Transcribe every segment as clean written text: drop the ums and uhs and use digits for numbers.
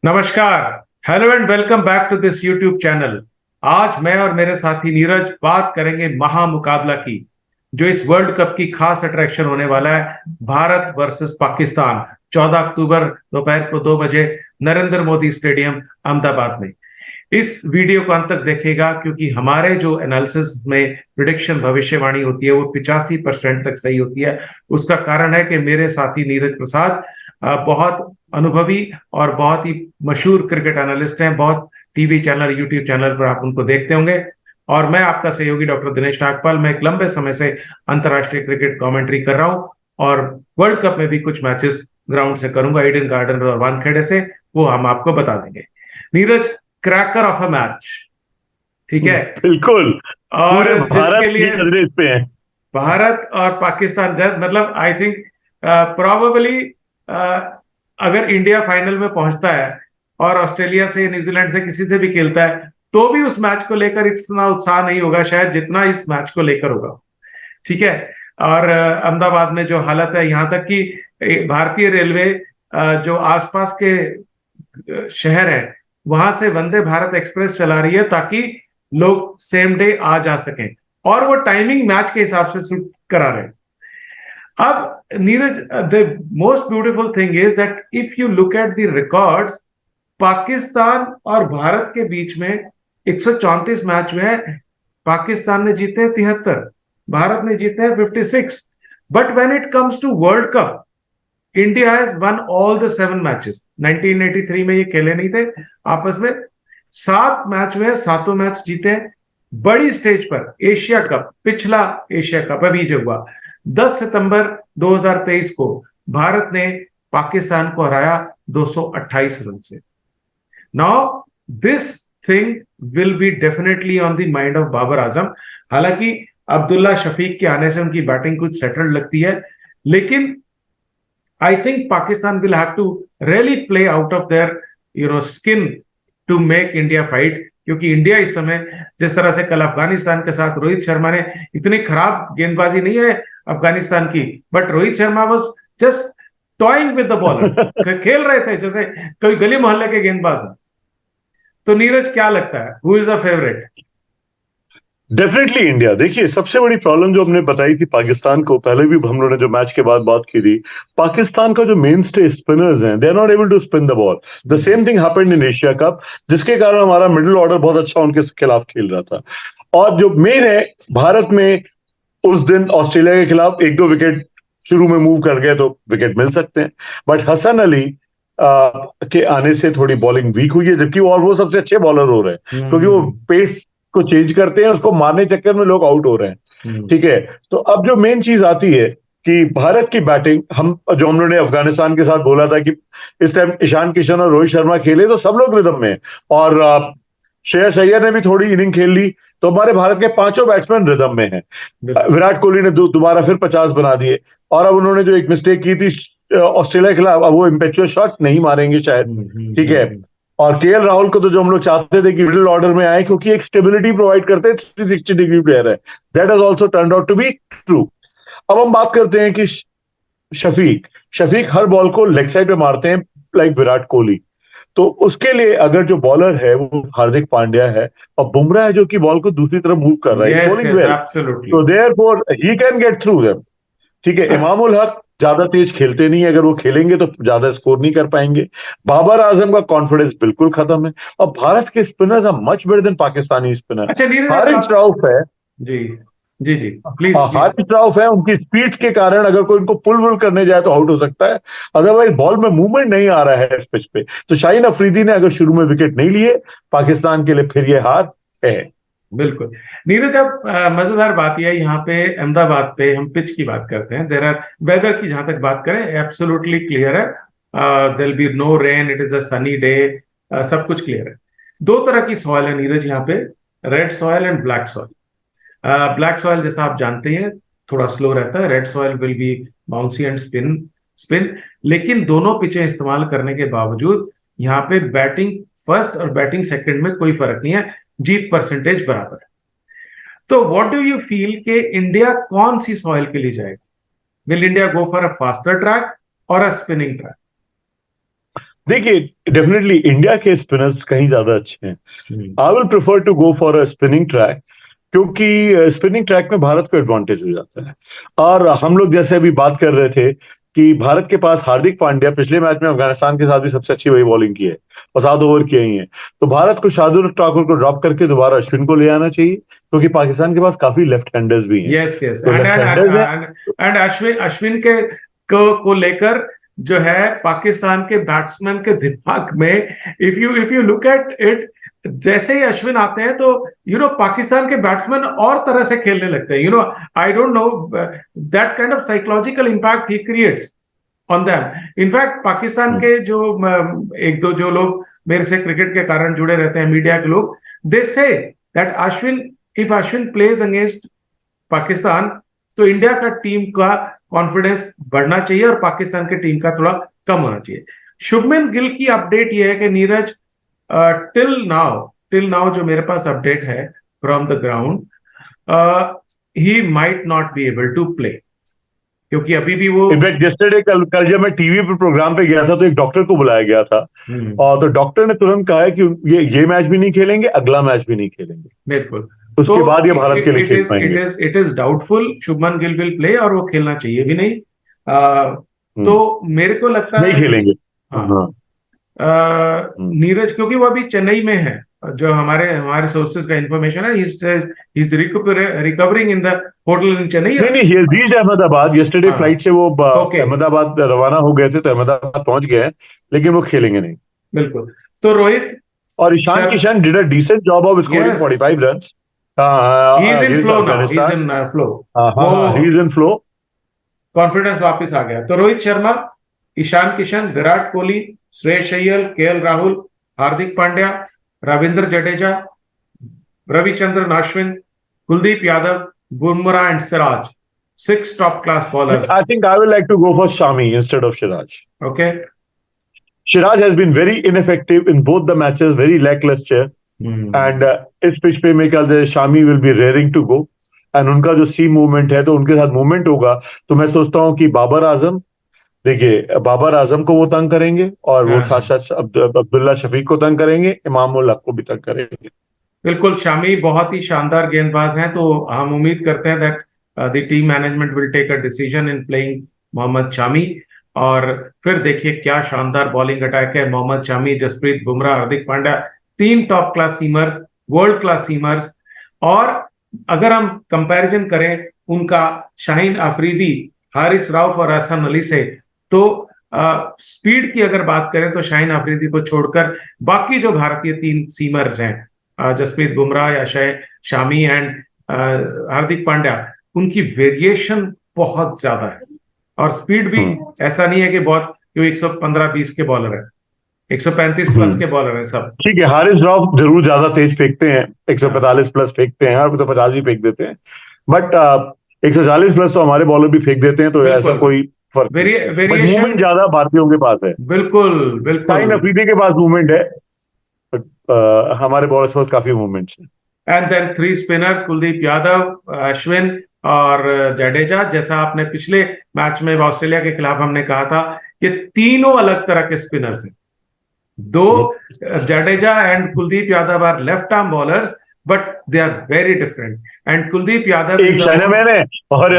नमस्कार। Hello and welcome back to this YouTube channel. आज मैं और मेरे साथी नीरज बात करेंगे महामुकाबला की, जो इस वर्ल्ड कप की खास अट्रैक्शन होने वाला है। भारत वर्सेस पाकिस्तान, 14 अक्टूबर दोपहर को 2 बजे, नरेंद्र मोदी स्टेडियम अहमदाबाद में। इस वीडियो को अंत तक देखेगा, क्योंकि हमारे जो एनालिसिस में प्रिडिक्शन भविष्यवाणी होती है वो 85% तक सही होती है। उसका कारण है कि मेरे साथी नीरज प्रसाद बहुत अनुभवी और बहुत ही मशहूर क्रिकेट एनालिस्ट हैं। बहुत टीवी चैनल, यूट्यूब चैनल पर आप उनको देखते होंगे। और मैं आपका सहयोगी डॉक्टर दिनेश नागपाल। मैं एक लंबे समय से अंतर्राष्ट्रीय क्रिकेट कमेंट्री कर रहा हूं, और वर्ल्ड कप में भी कुछ मैचेस ग्राउंड से करूंगा, ईडन गार्डन और वानखेड़े से। वो हम आपको बता देंगे। Neeraj, cracker of a match, ठीक है। बिल्कुल। और पूरे जिसके भारत की लिए नजरें इस पे हैं। भारत और पाकिस्तान का मतलब आई थिंक प्रोबेबली अगर इंडिया फाइनल में पहुंचता है और ऑस्ट्रेलिया से, न्यूजीलैंड से, किसी से भी खेलता है, तो भी उस मैच को लेकर इतना उत्साह नहीं होगा शायद जितना इस मैच को लेकर होगा, ठीक है। और अहमदाबाद में जो हालत है, यहां तक कि भारतीय रेलवे जो आसपास के शहर है, वहां से वंदे भारत एक्सप्रेस चला रही है ताकि लोग सेम डे आ जा सकें, और वो टाइमिंग मैच के हिसाब से शूट करा रहे हैं। अब Neeraj, the most beautiful thing is that if you look at the records, Pakistan और भारत के बीच में 134 मैच हुए हैं। पाकिस्तान ने जीते हैं 73, भारत ने जीते हैं 56। But when it comes to world cup, India has won all the 7 matches. 1983 में ये खेले नहीं थे आपस में। 7 मैच हुए, सातों मैच जीते हैं। बड़ी स्टेज पर एशिया कप, पिछला एशिया कप अभी जो हुआ 10 सितंबर 2023 को, भारत ने पाकिस्तान को हराया 228 रन से। Now this thing will be definitely on the mind of Babar Azam. हालांकि अब्दुल्ला शफीक के आने से उनकी बैटिंग कुछ सेटल्ड लगती है, लेकिन I think Pakistan will have to really play out of their skin to make India fight। क्योंकि इंडिया इस समय, जिस तरह से कल अफगानिस्तान के साथ रोहित शर्मा ने, इतनी खराब गेंदबाजी नहीं है अफगानिस्तान की, but Rohit Sharma was just toing with the bowlers, खेल रहे थे जैसे कोई गली मोहल्ले के गेंदबाज हैं। तो नीरज, क्या लगता है, who is the favourite? Definitely India. देखिए, सबसे बड़ी प्रॉब्लम जो हमने बताई थी पाकिस्तान को, पहले भी हम लोगों ने जो मैच के बाद बात की थी, पाकिस्तान का जो मेन स्टे स्पिनर्स हैं, they are not able to spin the ball. The same thing happened in Asia cup, जिसके कारण हमारा मिडिल ऑर्डर बहुत अच्छा उनके खिलाफ खेल रहा था। और जो मेन है, भारत में उस दिन ऑस्ट्रेलिया के खिलाफ एक दो विकेट शुरू में मूव कर गए तो विकेट मिल सकते हैं, बट हसन अली के आने से थोड़ी बॉलिंग वीक हुई है, जबकि वो सबसे अच्छे बॉलर हो रहे हैं, क्योंकि वो हम्म। पेस को चेंज करते हैं, उसको मारने चक्कर में लोग आउट हो रहे हैं। हम्म। ठीक है। तो अब जो मेन चीज आती है कि भारत की बैटिंग, हम लोगों ने अफगानिस्तान के साथ बोला था कि इस टाइम ईशान किशन और रोहित शर्मा खेले तो सब लोग रिदम में हैं। और श्रेयस अय्यर ने भी थोड़ी इनिंग खेल ली, तो हमारे भारत के पांचों बैट्समैन रिदम में हैं। बिल्कुल। विराट कोहली ने दोबारा फिर 50 बना दिए। और अब उन्होंने जो एक मिस्टेक की थी ऑस्ट्रेलिया के खिलाफ, अब वो इम्पेचुअस शॉट नहीं मारेंगे शायद। ठीक है। और केएल राहुल को तो जो हम लोग चाहते थे कि मिडिल ऑर्डर में आए, क्योंकि एक स्टेबिलिटी प्रोवाइड करते हैं, 360 डिग्री प्लेयर है, that has also turned out to be true. अब हम बात करते हैं कि शफीक शफीक हर बॉल को लेग साइड पे मारते हैं, लाइक विराट कोहली। तो उसके लिए अगर जो बॉलर है वो हार्दिक पांड्या है, और बुमराह है जो कि बॉल को दूसरी तरफ मूव कर रहा है, is yes bowling yes, well, absolutely. तो therefore he can get through them. ठीक है। इमामुल हक ज्यादा तेज खेलते नहीं, अगर वो खेलेंगे तो ज्यादा स्कोर नहीं कर पाएंगे। बाबर आजम का कॉन्फिडेंस बिल्कुल खत्म है। और भारत के spinners are much better than Pakistani spinner. अच्छा नीरज, हारिस आप राउफ है। जी जी जी, प्लीज प्लीज। हारिस राउफ है, उनकी स्पीड के कारण अगर कोई उनको पुल वुल करने जाए तो आउट हो सकता है। अदरवाइज बॉल में मूवमेंट नहीं आ रहा है इस पिच पे। तो शाहीन अफरीदी ने अगर शुरू में विकेट नहीं लिए, पाकिस्तान के लिए फिर ये हार है। बिल्कुल। नीरज, अब मजेदार बात यह है, यहाँ पे अहमदाबाद पे हम पिच की बात करते हैं, देर आर वेदर की जहां तक बात करें, एब्सोल्युटली क्लियर है। There be no rain, it is a sunny day, सब कुछ क्लियर है। दो तरह की सॉइल है नीरज यहाँ पे, red soil and black soil. Black soil जैसा आप जानते हैं थोड़ा स्लो रहता है, red soil will be bouncy and spin spin. लेकिन दोनों पिचें इस्तेमाल करने के बावजूद यहाँ पे बैटिंग फर्स्ट और बैटिंग सेकंड में कोई फर्क नहीं है, जीत परसेंटेज बराबर है। तो व्हाट डू यू फील कि इंडिया कौन सी सॉइल के लिए जाएगा? Will India go for a faster track और अ स्पिनिंग ट्रैक? देखिए डेफिनेटली इंडिया के स्पिनर्स कहीं ज्यादा अच्छे हैं। I will prefer to go for a spinning track, क्योंकि स्पिनिंग ट्रैक में भारत को एडवांटेज हो जाता है। और हम लोग जैसे अभी बात कर रहे थे कि भारत के पास हार्दिक पांड्या पिछले मैच में अफगानिस्तान के साथ भी सबसे अच्छी वही बॉलिंग की है और 7 ओवर किए ही है। तो भारत को शार्दुल ठाकुर को ड्रॉप करके दोबारा अश्विन को ले आना चाहिए, क्योंकि पाकिस्तान के पास काफी लेफ्ट हैंडर्स भी हैं। यस यस, तो एंड लेफ्ट एंड हैंडर्स हैं। एंड अश्विन अश्विन के को लेकर जो है पाकिस्तान के बैट्समैन के दिमाग में, if you look at it, जैसे ही अश्विन आते हैं तो पाकिस्तान के बैट्समैन और तरह से खेलने लगते हैं। I don't know that kind of psychological impact he creates on them. In fact Pakistan के जो एक दो जो लोग मेरे से क्रिकेट के कारण जुड़े रहते हैं, मीडिया के लोग, they say that Ashwin, if Ashwin plays against Pakistan, तो इंडिया का टीम का कॉन्फिडेंस बढ़ना चाहिए और पाकिस्तान की टीम का थोड़ा कम होना चाहिए। शुभमन गिल की अपडेट यह है कि नीरज, टिल नाउ जो मेरे पास अपडेट है from the ground, he might not be able to play, क्योंकि अभी भी वो इनफैक्ट यस्टरडे कल जब मैं टीवी पे प्रोग्राम पे गया था तो एक डॉक्टर को बुलाया गया था, और तो डॉक्टर ने तुरंत कहा है कि ये मैच भी नहीं खेलेंगे, अगला मैच भी नहीं खेलेंगे, बिल्कुल। उसके बाद ये भारत के लिए खेल पाएंगे। It is doubtful Shubman Gill will play, और वो खेलना चाहिए भी नहीं। तो मेरे को लगता नहीं है, खेलेंगे। हाँ, हाँ। नीरज, क्योंकि वो अभी चेन्नई में है, जो हमारे हमारे सोर्सेज का इंफॉर्मेशन है, he is recovering in the hotel in Chennai. नहीं नहीं, he reached Ahmedabad yesterday, flight से वो ओके, अहमदाबाद रवाना हो गए थे, तो अहमदाबाद पहुंच गए हैं, लेकिन वो खेलेंगे नहीं। बिल्कुल। तो रोहित और Ishan Kishan did a decent job of scoring 45 runs he is in flow now, he is Afghanistan. In flow, हाँ, he is in flow. Confidence वापस आ गया। तो Rohit Sharma, Ishan Kishan, Virat Kohli, Shreyas Iyer, KL Rahul, Hardik Pandya, Ravindra Jadeja, Ravichandran Ashwin, Kuldeep Yadav, Bumrah and Siraj, 6 top class bowlers. I think I would like to go for Shami instead of Siraj. Okay. Siraj has been very ineffective in both the matches, very lackluster. And इस pitch पे मेरे ख्याल से Shami will be raring to go, and उनका जो सी movement है तो उनके साथ मूवमेंट होगा, तो मैं सोचता हूँ कि बाबर आजम, देखिए बाबर आजम को वो तंग करेंगे, और वो साथ साथ अब्दुल्ला शफीक को तंग करेंगे, इमाम उल हक को भी तंग करेंगे। बिल्कुल, शामी बहुत ही शानदार गेंदबाज हैं, तो हम उम्मीद करते हैं that the team management will take a decision in playing Mohammed Shami. और फिर देखिए क्या शानदार बॉलिंग अटैक है, Mohammed Shami, Jasprit Bumrah, Hardik Pandya, 3 top class seamers, world class seamers. और अगर हम कंपैरिजन करें उनका शाहीन अफरीदी, हारिस राउफ और हसन अली से, तो स्पीड की अगर बात करें तो शाहीन अफरीदी को छोड़कर बाकी जो भारतीय 3 सीमर्स हैं, जसप्रीत बुमराह या शामी एंड हार्दिक पांड्या, उनकी वेरिएशन बहुत ज्यादा है, और स्पीड भी ऐसा नहीं है कि बहुत, जो 115-20 के बॉलर है, 135 प्लस के बॉलर है सब। ठीक है, हारिस राव जरूर ज्यादा तेज फेंकते हैं, 145 प्लस फेंकते हैं, और तो 50 भी फेंक देते हैं, बट 140 प्लस तो हमारे बॉलर भी फेंक देते हैं, तो ऐसा कोई फर्क नहीं। मूवमेंट ज्यादा भारतीयों के पास है। बिल्कुल बिल्कुल, शाहीन अफरीदी के पास मूवमेंट है, हमारे बॉलर्स के पास काफी मूवमेंट्स हैं। And then 3 spinners, Kuldeep Yadav, Ashwin और जडेजा। जैसा आपने पिछले मैच में ऑस्ट्रेलिया के खिलाफ हमने कहा था, ये तीनों अलग तरह के स्पिनर्स हैं। 2 Jadeja and Kuldeep Yadav are left arm bowlers, but they are very different. And Kuldeep Yadav एक चाइनामैन है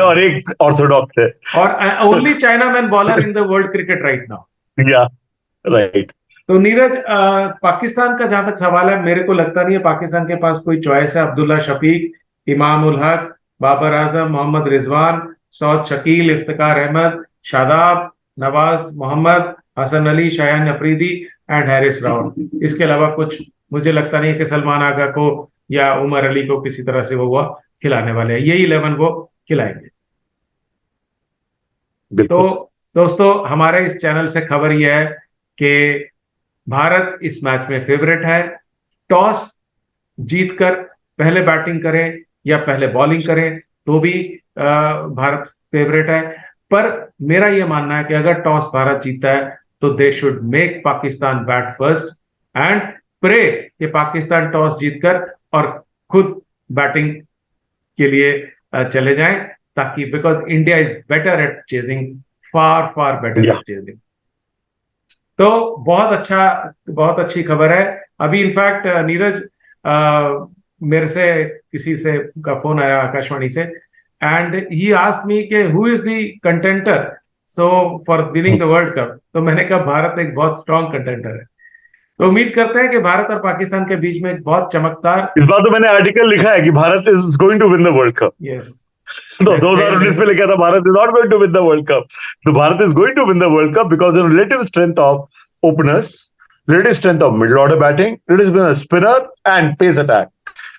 और एक ऑर्थोडॉक्स है, और only chinaman bowler in the world cricket right now. Yeah right. तो नीरज, पाकिस्तान का जहां तक सवाल है, मेरे को लगता नहीं है पाकिस्तान के पास कोई चॉइस है। Abdullah Shafiq, Imam ul Haq, Babar Azam, Mohammad Rizwan, Saud Shakeel, Iftikhar Ahmad, Shadab, Nawaz Mohammad, Hasan Ali, Shaheen Afridi and Harris Rauf. इसके अलावा कुछ मुझे लगता नहीं है कि सलमान आगा को या उमर अली को किसी तरह से वो खिलाने वाले हैं। यही 11 वो खिलाएंगे। तो दोस्तों, हमारे इस चैनल से खबर यह है कि भारत इस मैच में फेवरेट है। टॉस जीतकर पहले बैटिंग करें या पहले बॉलिंग करें तो भी भारत फेवरेट है। पर मेरा यह मानना है कि अगर टॉस भारत जीता है तो they should make Pakistan bat first and pray कि पाकिस्तान टॉस जीतकर और खुद बैटिंग के लिए चले जाएं, ताकि because India is better at chasing, far far better at chasing. तो बहुत अच्छी खबर है। अभी इनफैक्ट नीरज, मेरे से किसी से का फोन आया आकाशवाणी से, एंड ही आस्क्ड मी कि who is the contender so for winning the world cup. तो मैंने कहा भारत एक बहुत स्ट्रॉन्ग कंटेंटर है। तो उम्मीद करते हैं कि भारत और पाकिस्तान के बीच में एक बहुत चमकदार। इस बार तो मैंने आर्टिकल लिखा है कि Bharat is going to win the world cup. Yes, तो 2019 में लिखा था Bharat is not going to win the world cup. तो Bharat is going to win the world cup because of relative strength of openers, relative strength of middle order batting, relative spinner and pace attack.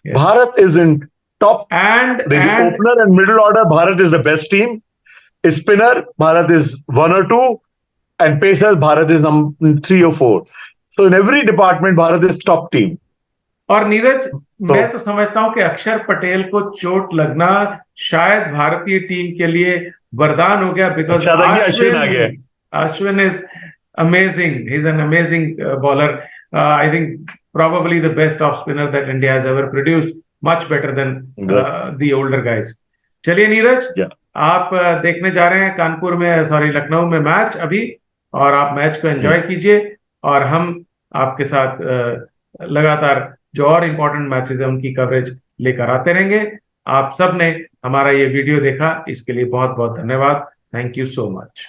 yes. Bharat is in top. And The opener and middle order, Bharat is the best team. Spinner, Bharat is 1 or 2, and pacer, Bharat is number 3 or 4. So in every department, Bharat is top team. और नीरज, मैं तो समझता हूं कि अक्षर पटेल को चोट लगना शायद भारतीय टीम के लिए वरदान हो गया, बिकॉज अश्विन आ गया। Ashwin is amazing. He's an amazing bowler. I think probably the best off spinner that India has ever produced. Much better than the older guys. चलिए नीरज, आप देखने जा रहे हैं कानपुर में, सॉरी लखनऊ में मैच अभी, और आप मैच को एंजॉय कीजिए, और हम आपके साथ लगातार जो और इम्पोर्टेंट मैचेस हैं उनकी कवरेज लेकर आते रहेंगे। आप सब ने हमारा ये वीडियो देखा, इसके लिए बहुत बहुत धन्यवाद। Thank you so much.